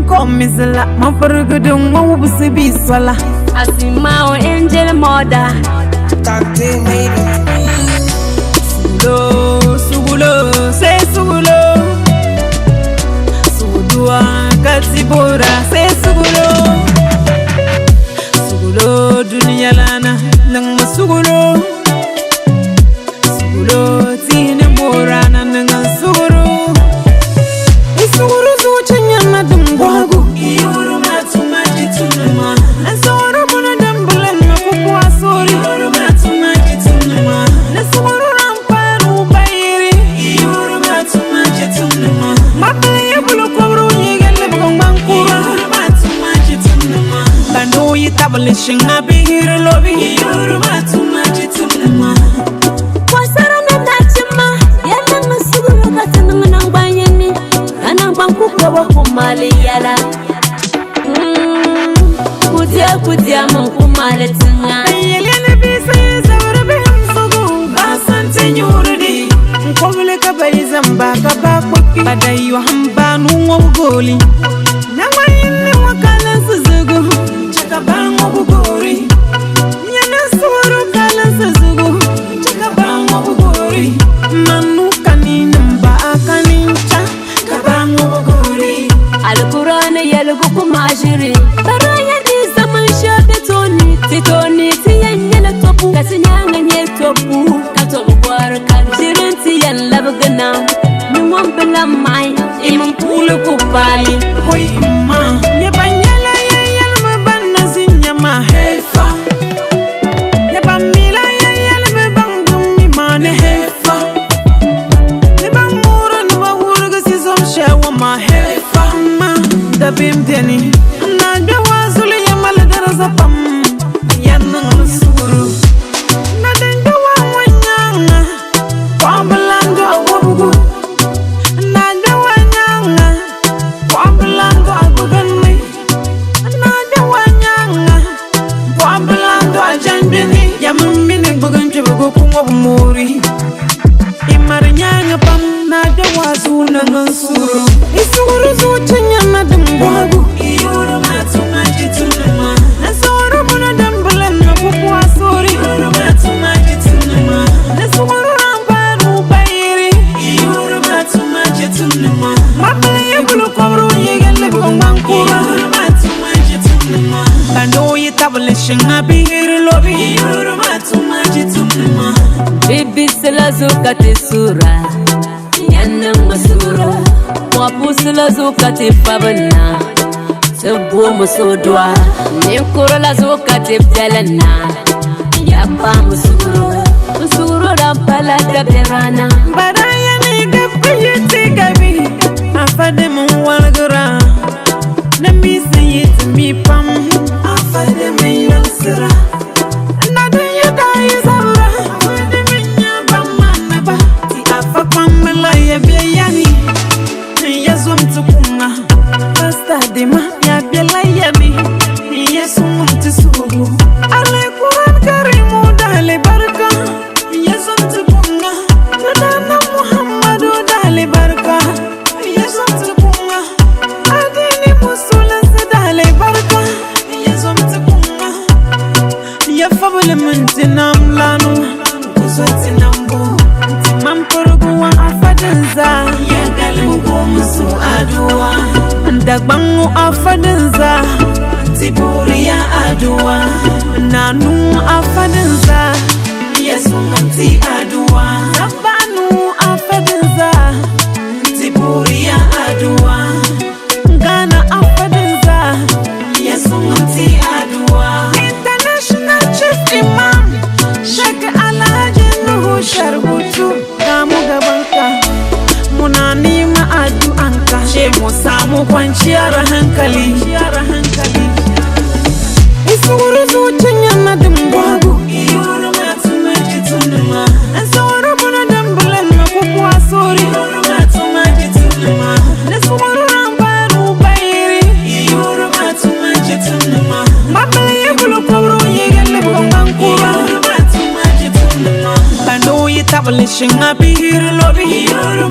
Komizla, Mafargudum, Mobusibi Swala. Asimao angel mother. Tate made Sugulo, say Sugulo. Sugudua, Katibora, say Sugulo. Sugulo, Dunialana, Nang Sugulo. Sugulo, Tina Morana, Nang Suguru. Isuguru, Chanyana, Dumbago. You're not too much to Nama. And so, Rabuna Dumbulan, Mapua, sorry, you're not too much to Nama. Let's go around Panu Bairi. You're not too much to Nama. Mapay, Bulukoro, Yagan, Bankura, you're not too much to Nama. Bando, you establishing a big hero lobby. You're not too much to Nama. Was there a Natchama? Yagan, Suguru, Katanang Bayani, and a Bankuka, Maliala. Kudia Munkumalatina. Yelena Bisa, Savarabim Sogo, Basante Yuri. Komuleka Baizamba, Kabaki, Badayu Hambanu Goli. Namain Wakala Suzugu, Chakabango Gori. Yana Soro Kala Suzugu, Chakabango Gori. Manu Kaninamba Kanincha, Kabango Gori. Alkurana Yaluku Majiri. Titoni tiyan yana topu kasinyanga nye topu katobu kwarakan jirinti yan labagana nuwan bila mai iman pulu kupali Hoi ima Yabanyala yayala mabana zinyama hefa Yabamila yayala mabangumi mane hefa Yabamura nuwa wuruga sizom shewa ma hefa Ma dabim deni Nada wazuli yamala daraza pam Suguru, nothing to one young, Wambalando, Wabugu, Nanda one young, Wambalando, Abugani, Nanda one young, Wambalando, Ajambini, Yamini, Bugan Jabuku, Mori, Imarianga Pam, Nada was Una Suru, Isuru, Chanyana, Dumbagu, you're not too much to Nama, and so sorry, you're not too much to Nama. Let's go around Panu Bairi. You're not too much to Nama. Mapay, Bulukoro, Yagan, Bankura. You're not too much to Nama. Bando, you establishing a big lobby. You're not too much to Nama. Bibi Silazukati Sura Yana Masura Wapusila Zukati Fabana Sabu Musudwa Nikura Lazukati Jalana Yapa Musuru Musuru Rampala Gaberana Baraya Niga Puyiti Gabi Afademu Walgura Namisi Yit Mi Pam Afademi Yansira Nadu Yada Yizara Afademi Yabamanaba Ti Afapamela Yabiani Yazum Tukunga Pasta Dima Yabila Yabi Yasum Tisugu Alekuran Karimu Dali Barka Yasum Tukunga Tadana Muhammadu Dali Barka Yasum Tukunga Adini Musula Dali Barka Yasum Tukunga Yafabule Muntinam Lanu Kusatinambu Mampurugu Afadanza Yagalugu Musu Adua Ndagbangu Afadanza Tiburia Adua Nanu Afadanza Yesumanti Adua Nabanu Afadanza Tiburia Adua Ghana Afadanza Yesumanti Adua International Chief Imam Sheikh Alhaji Nuhu Sharbutu Kamuga Banka Munani Adu Anka Shemu Samu kwanciyar hankali Isuru Chanyana Dumbagu You're not too much to Nama. And so Rabuna Dumbulan Mapua sorry, you're not too much to Nama. Let's go around Panu Bairi. You're not too much to Nama. Mapay, Bulukoro, Yagan, Bankura, you're not too much to Nama. Bando, you establishing a big lobby. You're